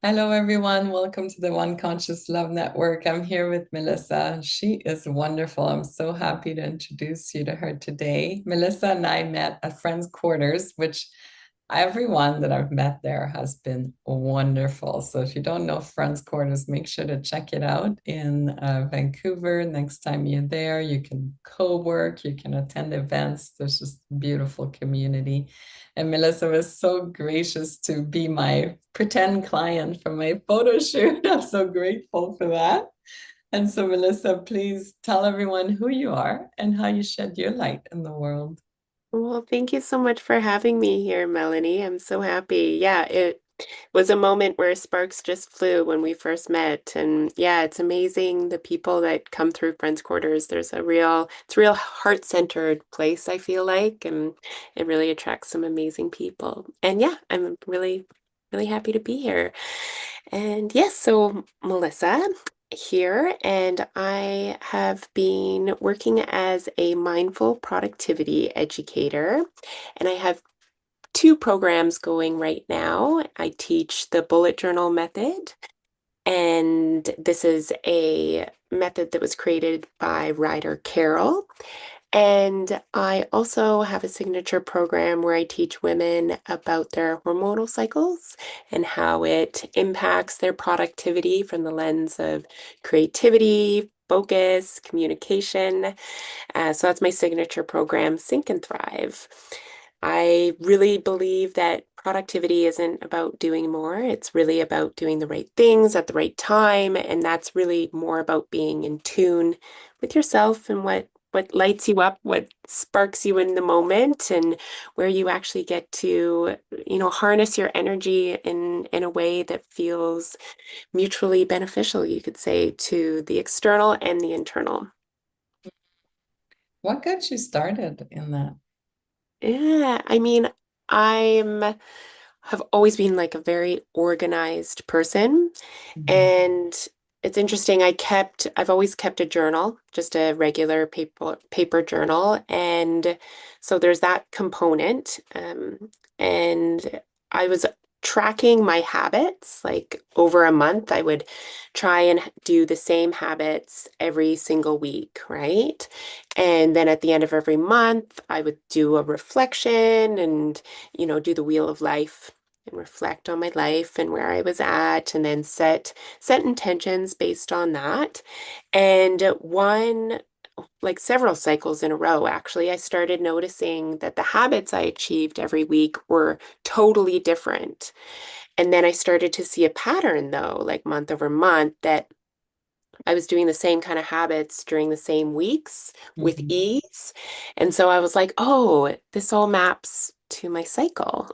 Hello, everyone. Welcome to the One Conscious Love Network. I'm here with Melissa. She is wonderful. I'm so happy to introduce you to her today. Melissa and I met at Friends Quarters, which everyone that I've met there has been wonderful. So if you don't know Friends Quarters, make sure to check it out in Vancouver. Next time you're there, you can co-work, you can attend events. There's just a beautiful community. And Melissa was so gracious to be my pretend client for my photo shoot. I'm so grateful for that. And so, Melissa, please tell everyone who you are and how you shed your light in the world. Well, thank you so much for having me here, Melanie. I'm so happy. Yeah, it was a moment where sparks just flew when we first met. And yeah, it's amazing the people that come through Friends Quarters. It's a real heart-centered place, I feel like, and it really attracts some amazing people. And yeah, I'm really happy to be here. And yes, so Melissa here, and I have been working as a mindful productivity educator, and I have two programs going right now. I teach the bullet journal method, and this is a method that was created by Ryder Carroll. And I also have a signature program where I teach women about their hormonal cycles and how it impacts their productivity from the lens of creativity, focus, communication. So that's my signature program, Sync and Thrive. I really believe that productivity isn't about doing more. It's really about doing the right things at the right time. And that's really more about being in tune with yourself and what lights you up, what sparks you in the moment, and where you actually get to, harness your energy in a way that feels mutually beneficial, you could say, to the external and the internal. What got you started in that? Yeah, I mean, I'm have always been like a very organized person. Mhm. And it's interesting, I've always kept a journal, just a regular paper journal. And so there's that component. And I was tracking my habits, like over a month, I would try and do the same habits every single week, right? And then at the end of every month, I would do a reflection and, do the wheel of life and reflect on my life and where I was at, and then set intentions based on that. And like several cycles in a row, actually, I started noticing that the habits I achieved every week were totally different. And then I started to see a pattern, though, like month over month, that I was doing the same kind of habits during the same weeks with Mhm. ease. And so I was like, oh, this all maps to my cycle.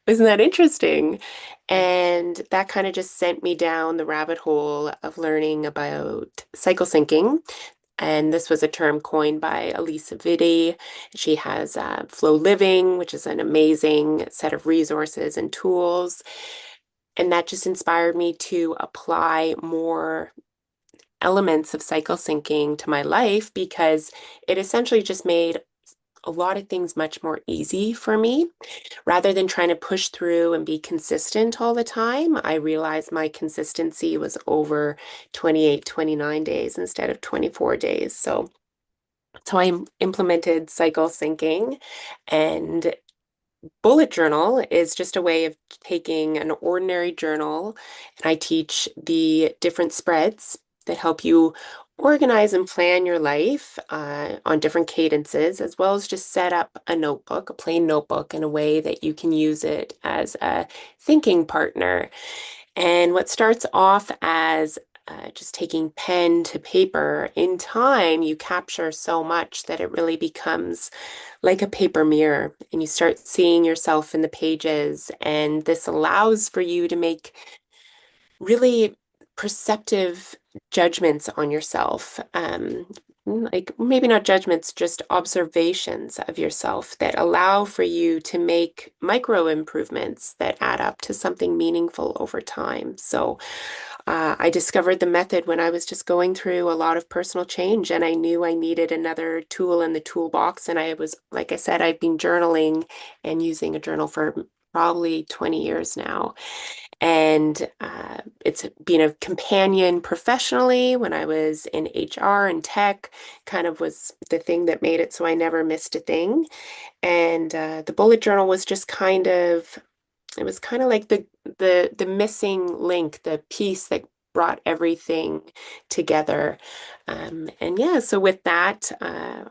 Isn't that interesting? And that kind of just sent me down the rabbit hole of learning about cycle syncing. And this was a term coined by Elisa Vitti. She has Flow Living, which is an amazing set of resources and tools. And that just inspired me to apply more elements of cycle syncing to my life because it essentially just made a lot of things much more easy for me. Rather than trying to push through and be consistent all the time, I realized my consistency was over 28, 29 days instead of 24 days. So I implemented cycle syncing, and bullet journal is just a way of taking an ordinary journal, and I teach the different spreads that help you organize and plan your life on different cadences, as well as just set up a notebook, a plain notebook, in a way that you can use it as a thinking partner. And what starts off as just taking pen to paper, in time, you capture so much that it really becomes like a paper mirror, and you start seeing yourself in the pages. And this allows for you to make really perceptive judgments on yourself. Like maybe not judgments, just observations of yourself that allow for you to make micro improvements that add up to something meaningful over time. So I discovered the method when I was just going through a lot of personal change, and I knew I needed another tool in the toolbox. And I was, like I said, I've been journaling and using a journal for probably 20 years now. And it's been a companion professionally when I was in HR and tech, kind of was the thing that made it so I never missed a thing. And the bullet journal was just kind of, it was kind of like the missing link, the piece that brought everything together. And yeah, so with that,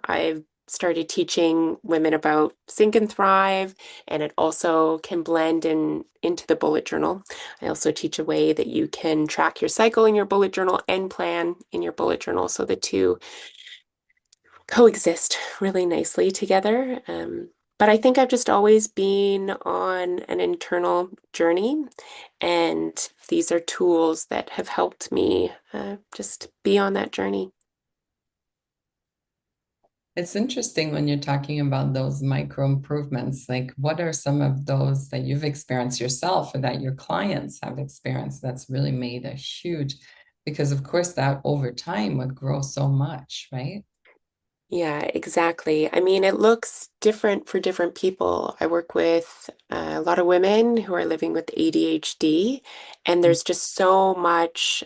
I've started teaching women about Sync and Thrive, and it also can blend into the bullet journal. I also teach a way that you can track your cycle in your bullet journal and plan in your bullet journal, so the two coexist really nicely together. But I think I've just always been on an internal journey, and these are tools that have helped me just be on that journey. It's interesting when you're talking about those micro improvements. Like, what are some of those that you've experienced yourself or that your clients have experienced that's really made a huge, because of course that over time would grow so much, right? Yeah, exactly. I mean, it looks different for different people. I work with a lot of women who are living with ADHD, and there's just so much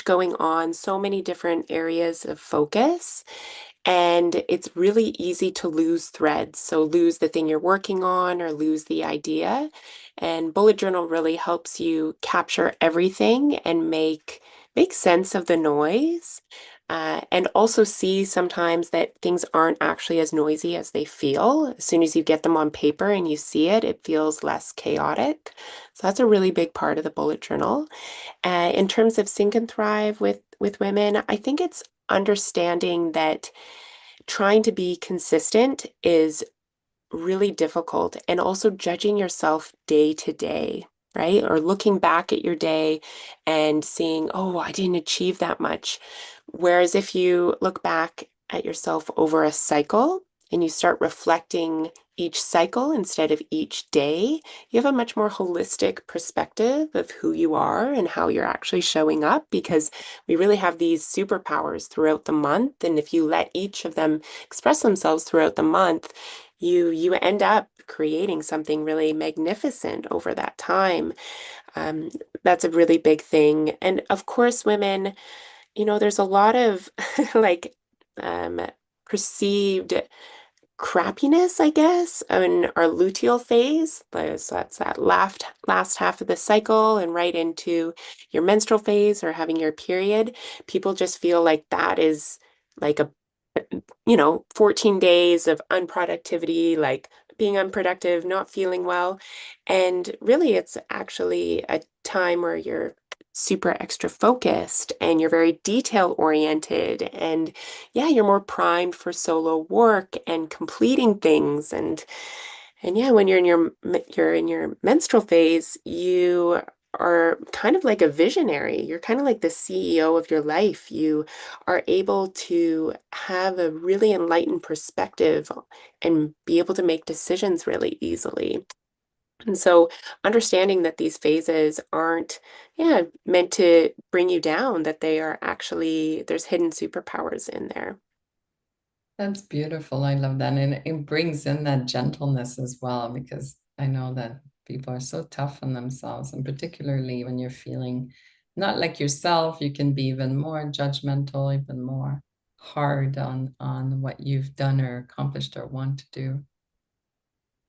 going on, so many different areas of focus. And it's really easy to lose threads. So lose the thing you're working on or lose the idea. And bullet journal really helps you capture everything and make sense of the noise. And also see sometimes that things aren't actually as noisy as they feel. As soon as you get them on paper and you see it, it feels less chaotic. So that's a really big part of the bullet journal. In terms of Sync and Thrive with women, I think it's understanding that trying to be consistent is really difficult, and also judging yourself day to day, right? Or looking back at your day and seeing, oh, I didn't achieve that much. Whereas if you look back at yourself over a cycle and you start reflecting each cycle instead of each day, you have a much more holistic perspective of who you are and how you're actually showing up, because we really have these superpowers throughout the month. And if you let each of them express themselves throughout the month, you end up creating something really magnificent over that time. Um, that's a really big thing. And of course, women, there's a lot of like um, perceived crappiness, I guess, in our luteal phase. So that's that last half of the cycle and right into your menstrual phase or having your period. People just feel like that is like 14 days of unproductivity, like being unproductive, not feeling well. And really, it's actually a time where you're super extra focused and you're very detail oriented, and yeah, you're more primed for solo work and completing things. And yeah, when you're in your menstrual phase, you are kind of like a visionary. You're kind of like the CEO of your life. You are able to have a really enlightened perspective and be able to make decisions really easily. And so understanding that these phases aren't, yeah, meant to bring you down, that they are actually, there's hidden superpowers in there. That's beautiful. I love that. And it brings in that gentleness as well, because I know that people are so tough on themselves, and particularly when you're feeling not like yourself, you can be even more judgmental, even more hard on what you've done or accomplished or want to do.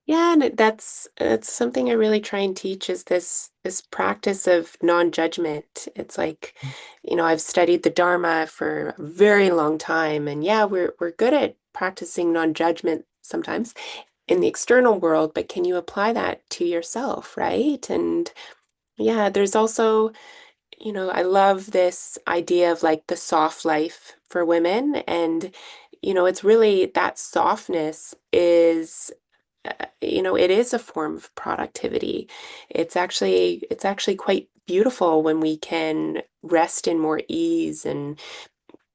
Yeah, and that's something I really try and teach, is this practice of non-judgment. It's like, I've studied the Dharma for a very long time, and yeah, we're good at practicing non-judgment sometimes in the external world, but can you apply that to yourself, right? And yeah, there's also, I love this idea of like the soft life for women, and it's really that softness is it is a form of productivity. It's actually quite beautiful when we can rest in more ease and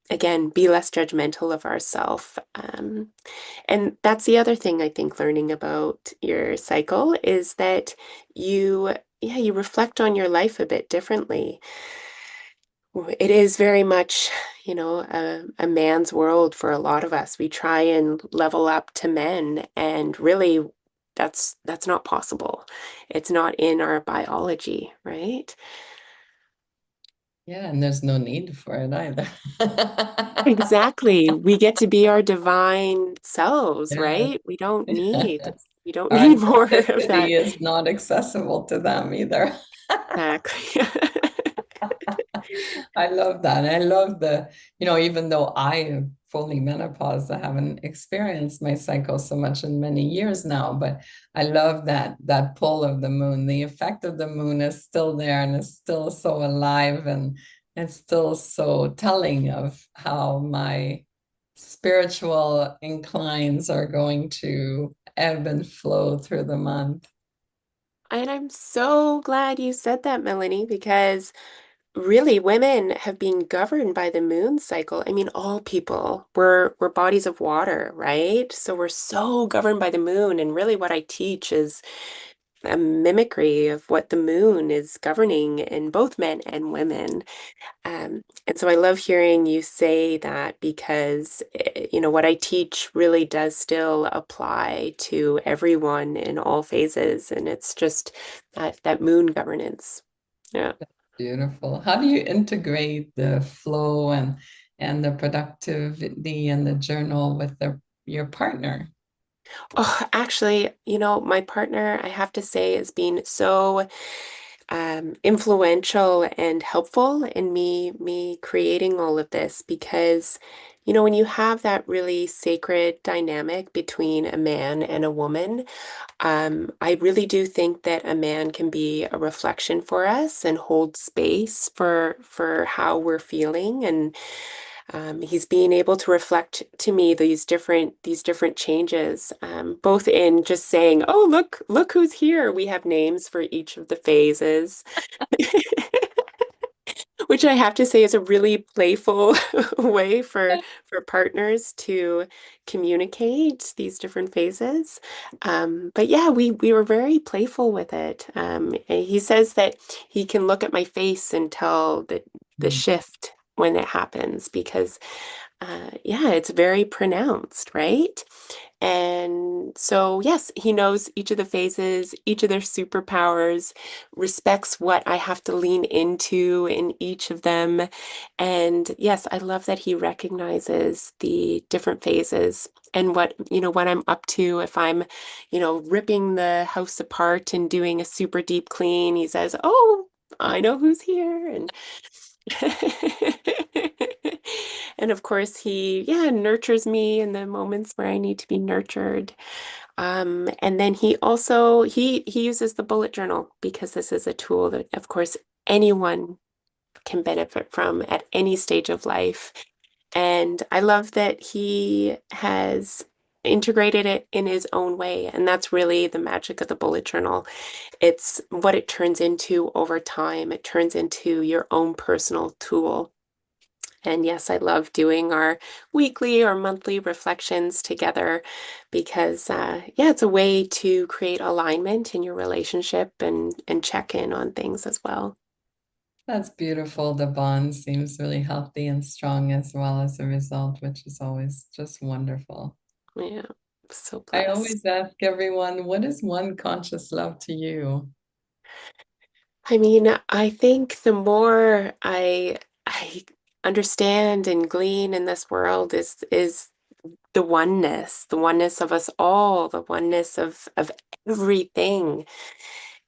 again be less judgmental of ourselves. And that's the other thing I think learning about your cycle is that you reflect on your life a bit differently. It is very much, a man's world for a lot of us. We try and level up to men, and really that's not possible. It's not in our biology, right? Yeah, and there's no need for it either. Exactly. We get to be our divine selves, Yes. right? We don't Our need more of toxicity that. is not accessible to them either. Exactly. I love that. I love even though I am fully menopause, I haven't experienced my cycle so much in many years now, but I love that pull of the moon. The effect of the moon is still there and is still so alive, and it's still so telling of how my spiritual inclines are going to ebb and flow through the month. And I'm so glad you said that, Melanie, because really, women have been governed by the moon cycle. I mean, all people, we're bodies of water, right? So we're so governed by the moon. And really, what I teach is a mimicry of what the moon is governing in both men and women. And so I love hearing you say that because, what I teach really does still apply to everyone in all phases. And it's just that moon governance. Yeah. Beautiful. How do you integrate the flow and the productivity and the journal with your partner? Oh, actually, my partner, I have to say, has been so influential and helpful in me creating all of this because, when you have that really sacred dynamic between a man and a woman, I really do think that a man can be a reflection for us and hold space for how we're feeling and he's being able to reflect to me these different changes, both in just saying, "Oh, look who's here." We have names for each of the phases, which I have to say is a really playful way for partners to communicate these different phases. But yeah, we were very playful with it. And he says that he can look at my face and tell the Mm. shift when it happens because yeah, it's very pronounced, right? And so, yes, he knows each of the phases, each of their superpowers, respects what I have to lean into in each of them. And yes, I love that he recognizes the different phases and what I'm up to. If I'm, ripping the house apart and doing a super deep clean, he says, "Oh, I know who's here." And and of course, yeah, nurtures me in the moments where I need to be nurtured. And then he uses the bullet journal because this is a tool that, of course, anyone can benefit from at any stage of life. And I love that he has integrated it in his own way. And that's really the magic of the bullet journal. It's what it turns into over time. It turns into your own personal tool. And yes, I love doing our weekly or monthly reflections together because, yeah, it's a way to create alignment in your relationship and check in on things as well. That's beautiful. The bond seems really healthy and strong as well as a result, which is always just wonderful. Yeah, so I blessed. always ask everyone, what is one conscious love to you? I mean, I think the more I understand and glean in this world is the oneness of us all, the oneness of everything.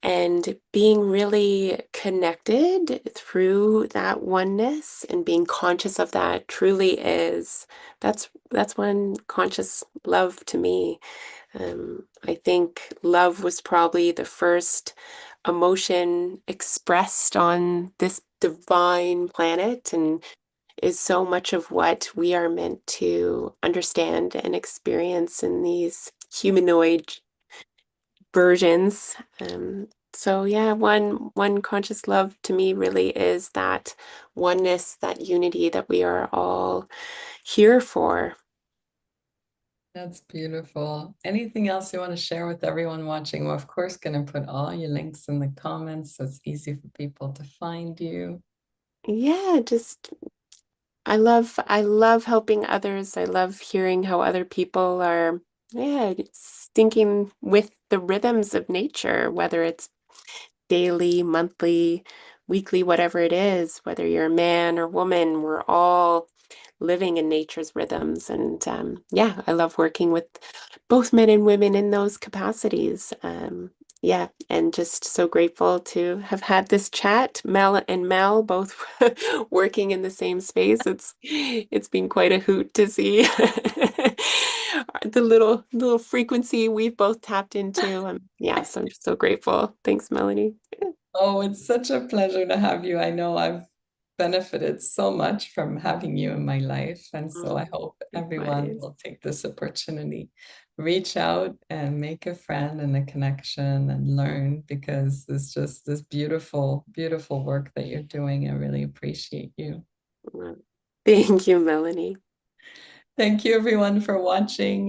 And being really connected through that oneness and being conscious of that truly that's when conscious love to me. I think love was probably the first emotion expressed on this divine planet and is so much of what we are meant to understand and experience in these humanoid versions. So yeah, one conscious love to me really is that oneness, that unity that we are all here for. That's beautiful. Anything else you want to share with everyone watching? We're of course going to put all your links in the comments so it's easy for people to find you. Yeah, just I love helping others. I love hearing how other people are, Yeah, it's syncing with the rhythms of nature, whether it's daily, monthly, weekly, whatever it is, whether you're a man or woman, we're all living in nature's rhythms. And yeah, I love working with both men and women in those capacities. Yeah, and just so grateful to have had this chat. Mel and Mel both working in the same space. It's been quite a hoot to see the little frequency we've both tapped into. Yeah, so I'm just so grateful. Thanks, Melanie. Oh, it's such a pleasure to have you. I know I've benefited so much from having you in my life. And so I Mm, hope everyone likewise. will take this opportunity, reach out and make a friend and a connection and learn because it's just this beautiful, beautiful work that you're doing. I really appreciate you. Mm. Thank you, Melanie. Thank you, everyone, for watching.